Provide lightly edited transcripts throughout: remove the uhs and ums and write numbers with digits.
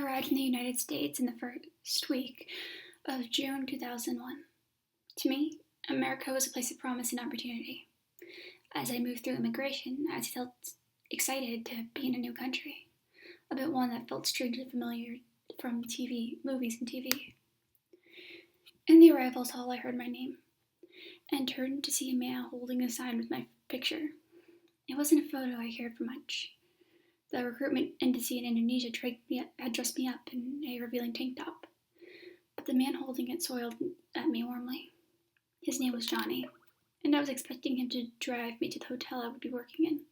arrived in the United States in the first week of June 2001. To me, America was a place of promise and opportunity. As I moved through immigration, I felt excited to be in a new country, a bit one that felt strangely familiar from movies and TV. In the arrivals hall, I heard my name and turned to see a man holding a sign with my picture. It wasn't a photo I cared for much. The recruitment embassy in Indonesia had dressed me up in a revealing tank top, but the man holding it smiled at me warmly. His name was Johnny, and I was expecting him to drive me to the hotel I would be working in.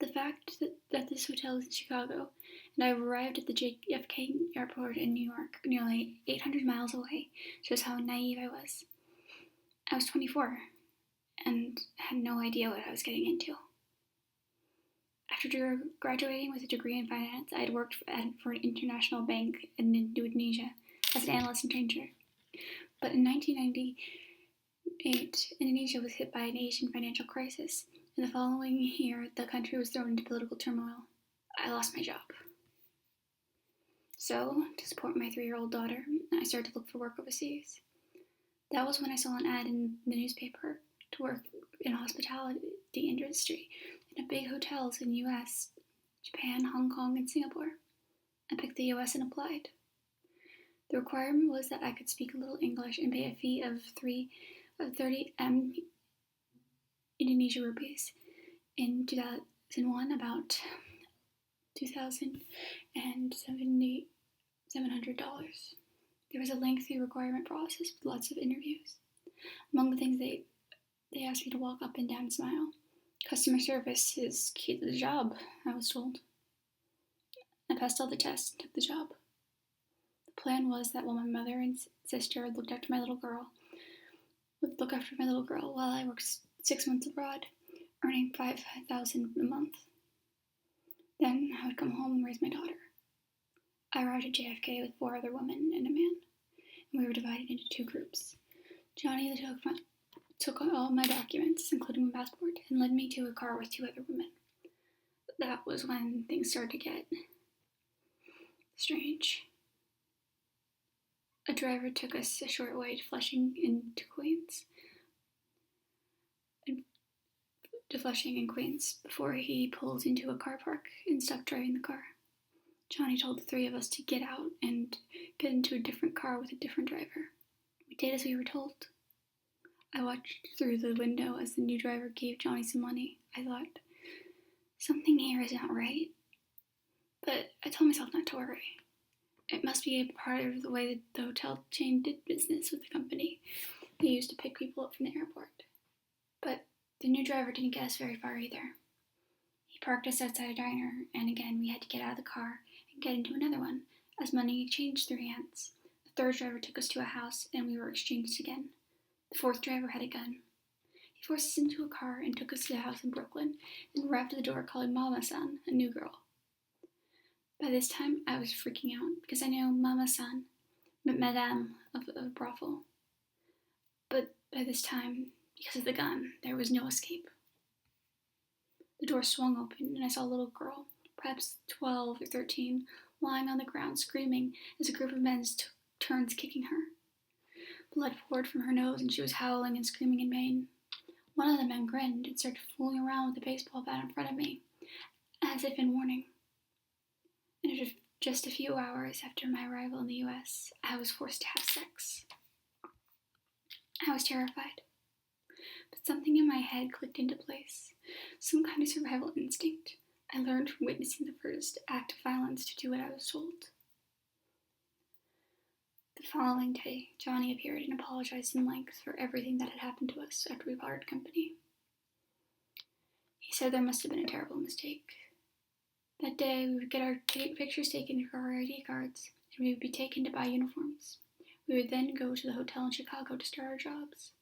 The fact that this hotel is in Chicago, and I arrived at the JFK airport in New York, nearly 800 miles away, shows how naive I was. I was 24, and had no idea what I was getting into. After graduating with a degree in finance, I had worked for an international bank in Indonesia as an analyst and trader. But in 1998, Indonesia was hit by an Asian financial crisis. In the following year, the country was thrown into political turmoil. I lost my job. So, to support my 3-year-old daughter, I started to look for work overseas. That was when I saw an ad in the newspaper to work in hospitality industry in big hotels in US, Japan, Hong Kong, and Singapore. I picked the US and applied. The requirement was that I could speak a little English and pay a fee of 30 Indonesia rupees. In 2001, about $2,700. There was a lengthy requirement process with lots of interviews. Among the things they asked me to walk up and down and smile. Customer service is key to the job, I was told. I passed all the tests and took the job. The plan was that while my mother and sister would look after my little girl while I worked 6 months abroad, earning $5,000 a month. Then I would come home and raise my daughter. I arrived at JFK with 4 other women and a man, and we were divided into 2 groups. Johnny took all my documents, including my passport, and led me to a car with 2 other women. That was when things started to get strange. A driver took us a short way to Flushing and Queens before he pulled into a car park and stopped driving the car. Johnny told the 3 of us to get out and get into a different car with a different driver. We did as we were told. I watched through the window as the new driver gave Johnny some money. I thought, something here is not right. But I told myself not to worry. It must be a part of the way the hotel chain did business with the company they used to pick people up from the airport. But the new driver didn't get us very far either. He parked us outside a diner, and again we had to get out of the car and get into another one, as money changed through hands. The 3rd driver took us to a house, and we were exchanged again. The 4th driver had a gun. He forced us into a car and took us to a house in Brooklyn and rapped at the door calling Mama-san, a new girl. By this time, I was freaking out because I knew Mama-san meant Madame of a brothel. But by this time, because of the gun, there was no escape. The door swung open and I saw a little girl, perhaps 12 or 13, lying on the ground screaming as a group of men took turns kicking her. Blood poured from her nose and she was howling and screaming in pain. One of the men grinned and started fooling around with a baseball bat in front of me, as if in warning. And after just a few hours after my arrival in the US, I was forced to have sex. I was terrified. But something in my head clicked into place. Some kind of survival instinct. I learned from witnessing the first act of violence to do what I was told. The following day, Johnny appeared and apologized in length for everything that had happened to us after we parted company. He said there must have been a terrible mistake. That day, we would get our pictures taken for our ID cards, and we would be taken to buy uniforms. We would then go to the hotel in Chicago to start our jobs.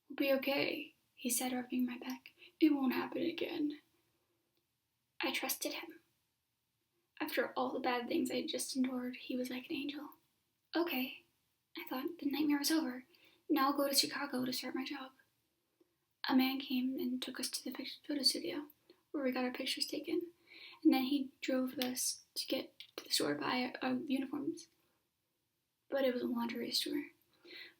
"We'll be okay," he said, rubbing my back. "It won't happen again." I trusted him. After all the bad things I had just endured, he was like an angel. Okay, I thought, the nightmare was over. Now I'll go to Chicago to start my job. A man came and took us to the photo studio, where we got our pictures taken, and then he drove us to get to the the store to buy uniforms. But it was a lingerie store,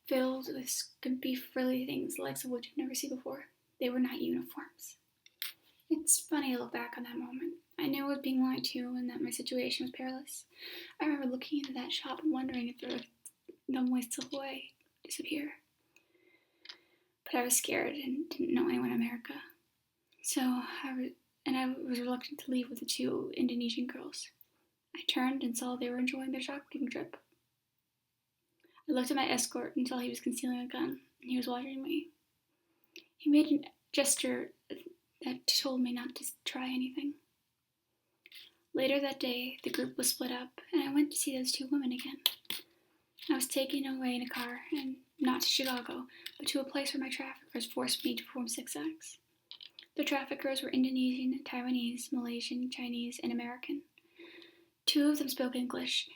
filled with skimpy, frilly things the likes of which I've never seen before. They were not uniforms. It's funny to look back on that moment. I knew I was being lied to and that my situation was perilous. I remember looking into that shop and wondering if there were no ways to disappear. But I was scared and didn't know anyone in America. I was reluctant to leave with the two Indonesian girls. I turned and saw they were enjoying their shopping trip. I looked at my escort until he was concealing a gun, and he was watching me. He made a gesture that told me not to try anything. Later that day, the group was split up, and I went to see those two women again. I was taken away in a car, and not to Chicago, but to a place where my traffickers forced me to perform 6 acts. The traffickers were Indonesian, Taiwanese, Malaysian, Chinese, and American. 2 of them spoke English.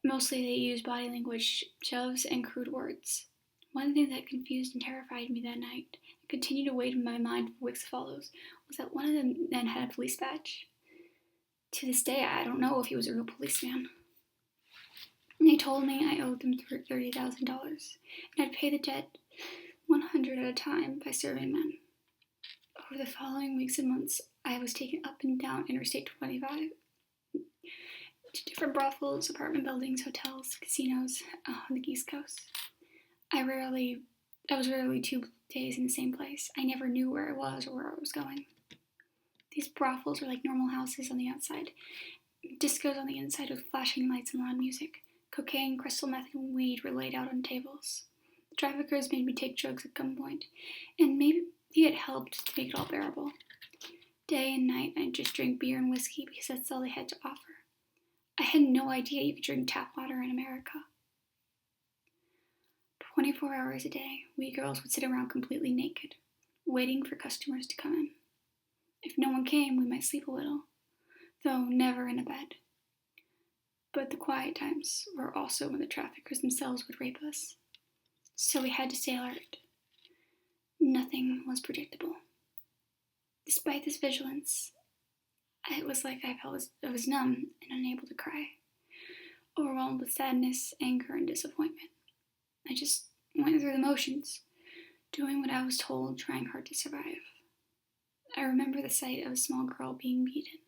Mostly they used body language, shoves, and crude words. One thing that confused and terrified me that night, and continued to weigh in my mind for weeks follows, was that one of the men had a police badge. To this day, I don't know if he was a real policeman. And they told me I owed them $30,000, and I'd pay the debt 100 at a time by serving men. Over the following weeks and months, I was taken up and down Interstate 25 to different brothels, apartment buildings, hotels, casinos on the East Coast. I was rarely 2 days in the same place. I never knew where I was or where I was going. These brothels were like normal houses on the outside. Discos on the inside with flashing lights and loud music. Cocaine, crystal meth, and weed were laid out on tables. The traffickers made me take drugs at gunpoint, and maybe it helped to make it all bearable. Day and night, I just drank beer and whiskey because that's all they had to offer. I had no idea you could drink tap water in America. 24 hours a day, we girls would sit around completely naked, waiting for customers to come in. If no one came, we might sleep a little, though never in a bed. But the quiet times were also when the traffickers themselves would rape us. So we had to stay alert. Nothing was predictable. Despite this vigilance, it was like I was numb and unable to cry, overwhelmed with sadness, anger, and disappointment. I just went through the motions, doing what I was told, trying hard to survive. I remember the sight of a small girl being beaten.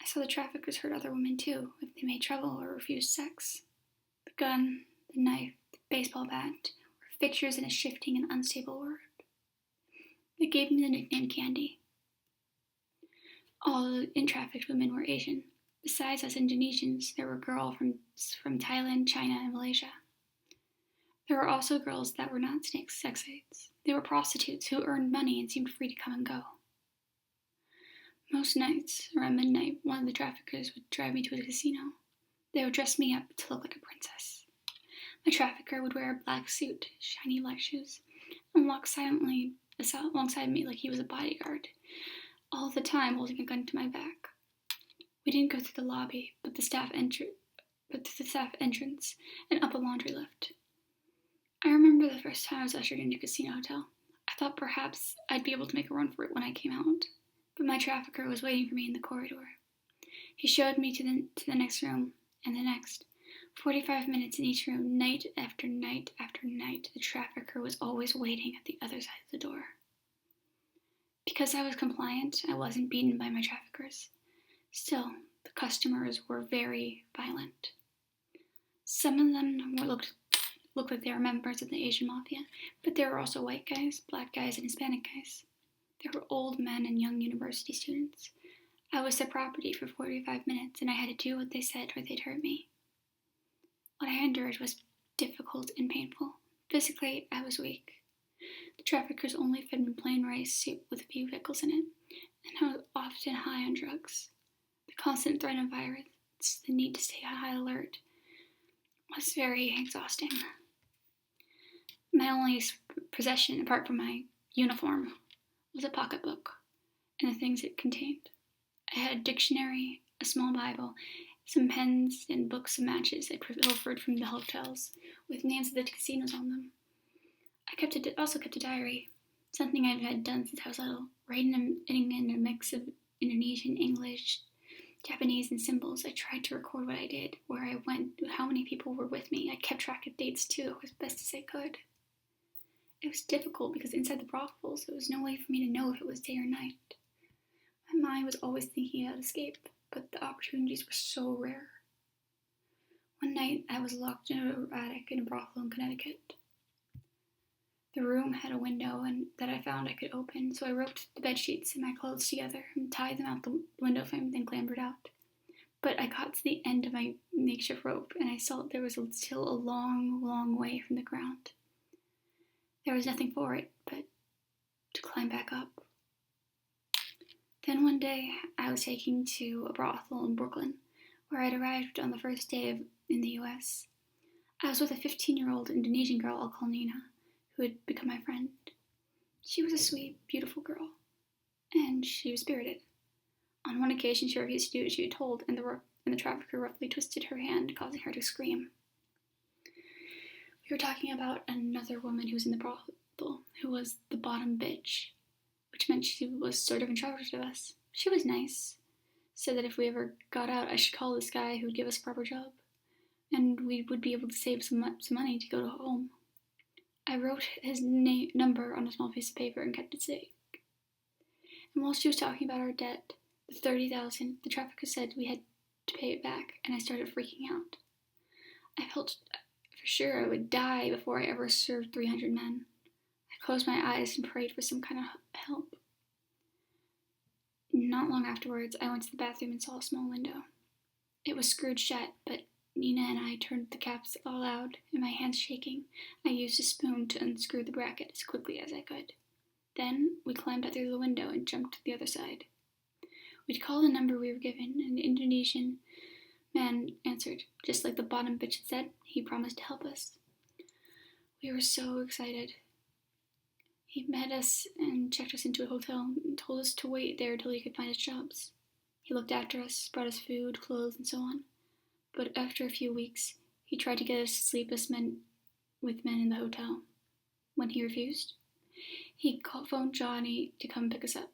I saw the traffickers hurt other women too, if they made trouble or refused sex. The gun, the knife, the baseball bat were fixtures in a shifting and unstable world. They gave me the nickname Candy. All the trafficked women were Asian. Besides us Indonesians, there were girls from Thailand, China, and Malaysia. There were also girls that were not sex aids. They were prostitutes who earned money and seemed free to come and go. Most nights, around midnight, one of the traffickers would drive me to a casino. They would dress me up to look like a princess. My trafficker would wear a black suit, shiny black shoes, and walk silently alongside me like he was a bodyguard, all the time holding a gun to my back. We didn't go through the lobby, but through the staff entrance and up a laundry lift. I remember the first time I was ushered into a casino hotel. I thought perhaps I'd be able to make a run for it when I came out, but my trafficker was waiting for me in the corridor. He showed me to the next room, and the next. 45 minutes in each room, night after night after night, the trafficker was always waiting at the other side of the door. Because I was compliant, I wasn't beaten by my traffickers. Still, the customers were very violent. Some of them looked like they were members of the Asian mafia, but there were also white guys, black guys, and Hispanic guys. There were old men and young university students. I was their property for 45 minutes, and I had to do what they said or they'd hurt me. What I endured was difficult and painful. Physically, I was weak. The traffickers only fed me plain rice soup with a few pickles in it, and I was often high on drugs. The constant threat of violence, the need to stay on high alert, was very exhausting. My only possession, apart from my uniform, was a pocketbook and the things it contained. I had a dictionary, a small Bible, some pens and books and matches I pilfered from the hotels, with names of the casinos on them. I also kept a diary, something I've had done since I was little, writing in a mix of Indonesian, English, Japanese and symbols. I tried to record what I did, where I went, how many people were with me. I kept track of dates too, as best as I could. It was difficult because inside the brothels, there was no way for me to know if it was day or night. My mind was always thinking about escape, but the opportunities were so rare. One night, I was locked in an attic in a brothel in Connecticut. The room had a window that I found I could open, so I roped the bed sheets and my clothes together and tied them out the window frame, then clambered out. But I got to the end of my makeshift rope, and I saw there was still a long, long way from the ground. There was nothing for it but to climb back up. Then one day, I was taken to a brothel in Brooklyn, where I had arrived on the first day in the U.S. I was with a 15-year-old Indonesian girl I'll call Nina, who had become my friend. She was a sweet, beautiful girl, and she was spirited. On one occasion, she refused to do what she had told, and the trafficker roughly twisted her hand, causing her to scream. We were talking about another woman who was in the brothel, who was the bottom bitch, which meant she was sort of in charge of us. She was nice, said that if we ever got out, I should call this guy who would give us a proper job, and we would be able to save some money to go home. I wrote his number on a small piece of paper and kept it safe. And while she was talking about our debt, the $30,000, the trafficker said we had to pay it back, and I started freaking out. I felt for sure I would die before I ever served 300 men. I closed my eyes and prayed for some kind of help. Not long afterwards, I went to the bathroom and saw a small window. It was screwed shut, but Nina and I turned the caps all out, and my hands shaking, I used a spoon to unscrew the bracket as quickly as I could. Then we climbed out through the window and jumped to the other side. We'd call the number we were given, and an Indonesian man answered. Just like the bottom bitch had said, he promised to help us. We were so excited. He met us and checked us into a hotel and told us to wait there till he could find us jobs. He looked after us, brought us food, clothes, and so on. But after a few weeks, he tried to get us to sleep with men in the hotel. When he refused, he phoned Johnny to come pick us up.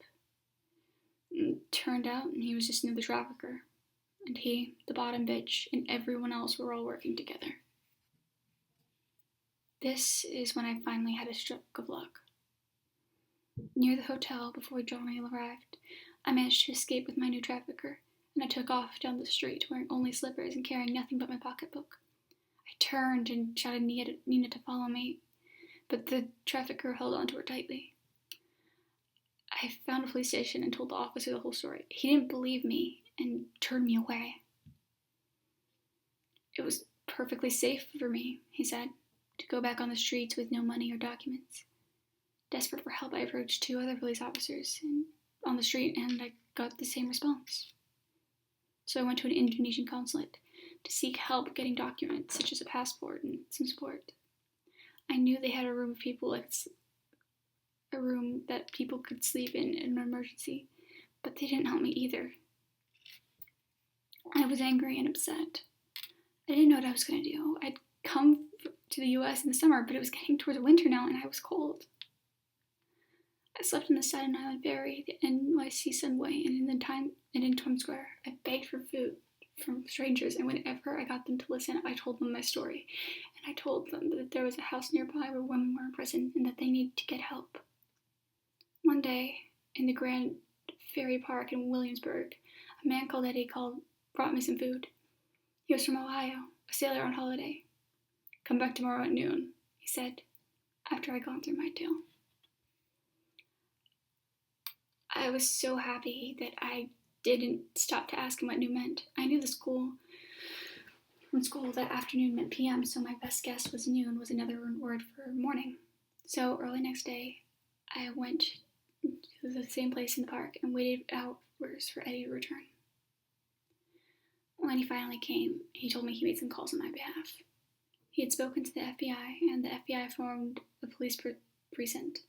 It turned out he was just another trafficker, and he, the bottom bitch, and everyone else were all working together. This is when I finally had a stroke of luck. Near the hotel, before Johnny arrived, I managed to escape with my new trafficker, and I took off down the street wearing only slippers and carrying nothing but my pocketbook. I turned and shouted Nina to follow me, but the trafficker held onto her tightly. I found a police station and told the officer the whole story. He didn't believe me and turned me away. It was perfectly safe for me, he said, to go back on the streets with no money or documents. Desperate for help, I approached 2 other police officers on the street, and I got the same response. So I went to an Indonesian consulate to seek help getting documents, such as a passport and some support. I knew they had a room that people could sleep in an emergency, but they didn't help me either. I was angry and upset. I didn't know what I was going to do. I'd come to the U.S. in the summer, but it was getting towards winter now, and I was cold. I slept on the Staten Island Ferry, the NYC subway, and in Times Square. I begged for food from strangers, and whenever I got them to listen, I told them my story. And I told them that there was a house nearby where women were in prison and that they needed to get help. One day, in the Grand Ferry Park in Williamsburg, a man called Eddie brought me some food. He was from Ohio, a sailor on holiday. "Come back tomorrow at noon," he said, after I'd gone through my tale. I was so happy that I didn't stop to ask him what noon meant. I knew from school that afternoon meant PM, so my best guess was noon was another word for morning. So early next day, I went to the same place in the park and waited hours for Eddie to return. When he finally came, he told me he made some calls on my behalf. He had spoken to the FBI, and the FBI formed a police precinct.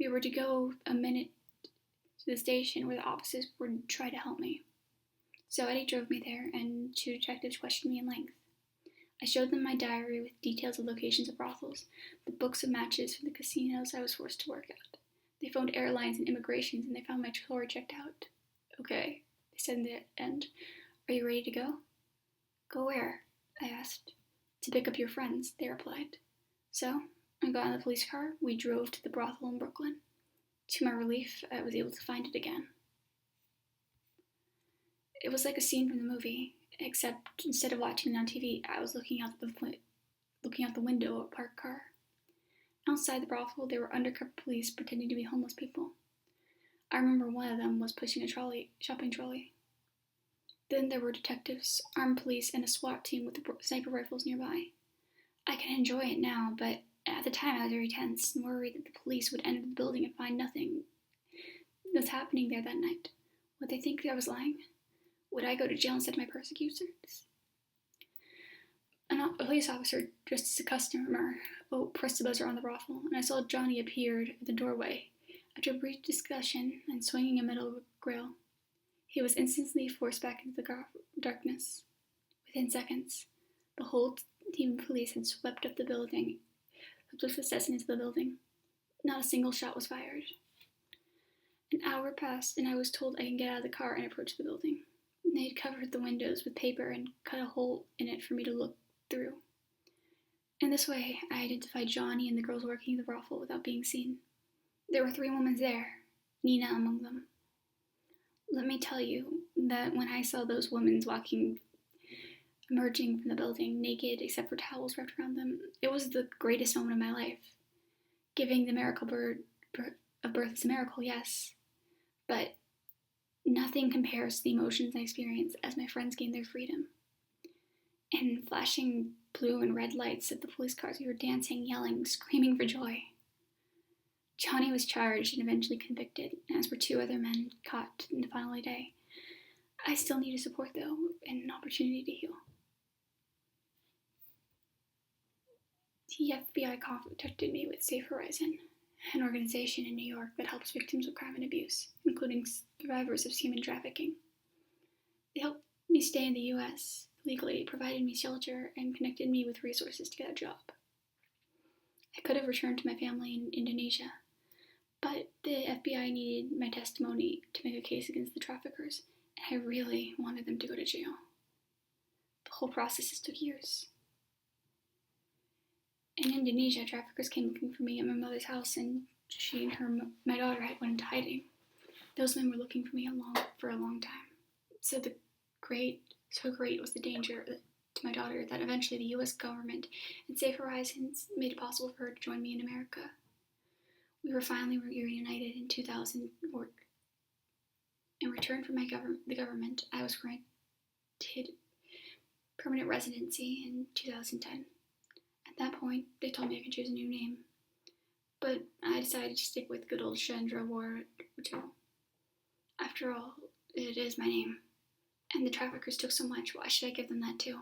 We were to go a minute to the station where the officers would try to help me. So Eddie drove me there, and 2 detectives questioned me in length. I showed them my diary with details of locations of brothels, the books of matches from the casinos I was forced to work at. They phoned airlines and immigrations, and they found my story checked out. Okay, they said in the end. Are you ready to go? Go where? I asked. To pick up your friends, they replied. So, I got in the police car. We drove to the brothel in Brooklyn. To my relief, I was able to find it again. It was like a scene from the movie, except instead of watching it on TV, I was looking out the window of a parked car. Outside the brothel, there were undercover police pretending to be homeless people. I remember one of them was pushing a shopping trolley. Then there were detectives, armed police, and a SWAT team with sniper rifles nearby. I can enjoy it now, but at the time I was very tense and worried that the police would enter the building and find nothing was happening there that night. Would they think I was lying? Would I go to jail instead of my persecutors? A police officer, dressed as a customer, pressed the buzzer on the brothel, and I saw Johnny appeared at the doorway. After a brief discussion and swinging a metal grill, he was instantly forced back into the darkness. Within seconds, the whole team of police had swept up the building, swept the assassin into the building. Not a single shot was fired. An hour passed, and I was told I can get out of the car and approach the building. They had covered the windows with paper and cut a hole in it for me to look through. In this way, I identified Johnny and the girls working the brothel without being seen. There were 3 women there, Nina among them. Let me tell you that when I saw those women emerging from the building, naked except for towels wrapped around them, it was the greatest moment of my life. Giving the miracle of birth is a miracle, yes, but nothing compares to the emotions I experienced as my friends gained their freedom. In flashing blue and red lights of the police cars, we were dancing, yelling, screaming for joy. Johnny was charged and eventually convicted, as were 2 other men caught in the final day. I still needed support, though, and an opportunity to heal. The FBI contacted me with Safe Horizon, an organization in New York that helps victims of crime and abuse, including survivors of human trafficking. They helped me stay in the U.S. legally, provided me shelter, and connected me with resources to get a job. I could have returned to my family in Indonesia, but the FBI needed my testimony to make a case against the traffickers, and I really wanted them to go to jail. The whole process took years. In Indonesia, traffickers came looking for me at my mother's house, and she and my daughter had went into hiding. Those men were looking for me for a long time. So great was the danger to my daughter that eventually the U.S. government and Safe Horizons made it possible for her to join me in America. We were finally reunited in 2004. In return for the government, I was granted permanent residency in 2010. At that point, they told me I could choose a new name, but I decided to stick with good old Chandra War. After all, it is my name, and the traffickers took so much, why should I give them that too?